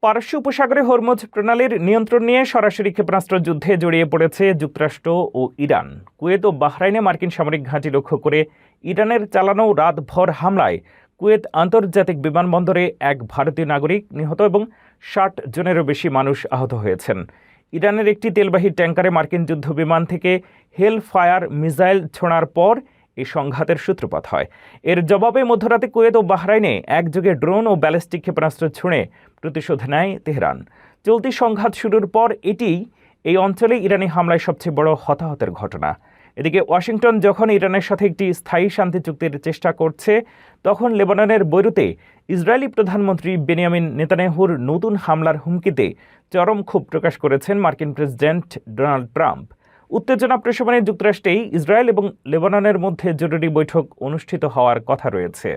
পারস্য উপসাগরে হরমুজ প্রণালীর নিয়ন্ত্রণ নিয়ে সরাসরি ক্ষেপণাস্ত্র যুদ্ধে জড়িয়ে পড়েছে যুক্তরাষ্ট্র ও ইরান। কুয়েত ও বাহরাইনে মার্কিন সামরিক ঘাঁটি লক্ষ্য করে ইরানের চালানো রাতভর হামলায় কুয়েত আন্তর্জাতিক বিমানবন্দরে এক ভারতীয় নাগরিক নিহত এবং ৬০ জনেরও বেশি মানুষ আহত হয়েছেন। ইরানের একটি তেলবাহী ট্যাঙ্কারে মার্কিন যুদ্ধবিমান থেকে হেল ফায়ার মিসাইল ছোঁড়ার পর এই সংঘাতের সূত্রপাত হয়। এর জবাবে মধ্যরাতে কুয়েত ও বাহরাইনে একযোগে ড্রোন ও ব্যালিস্টিক ক্ষেপণাস্ত্র ছুঁড়ে প্রতিশোধ নেয় তেহরান। চলতি সংঘাত শুরুর পর এটিই এই অঞ্চলে ইরানি হামলায় সবচেয়ে বড় হতাহতের ঘটনা। এদিকে ওয়াশিংটন যখন ইরানের সাথে একটি স্থায়ী শান্তি চুক্তির চেষ্টা করছে, তখন লেবাননের বৈরুতে ইসরায়েলি প্রধানমন্ত্রী বেনিয়ামিন নেতানিয়াহুর নতুন হামলার হুমকিতে চরম ক্ষোভ প্রকাশ করেছেন মার্কিন প্রেসিডেন্ট ডোনাল্ড ট্রাম্প। উত্তেজনা প্রশমনে যুক্তরাষ্ট্রেই ইসরায়েল এবং লেবাননের মধ্যে জরুরি বৈঠক অনুষ্ঠিত হওয়ার কথা রয়েছে।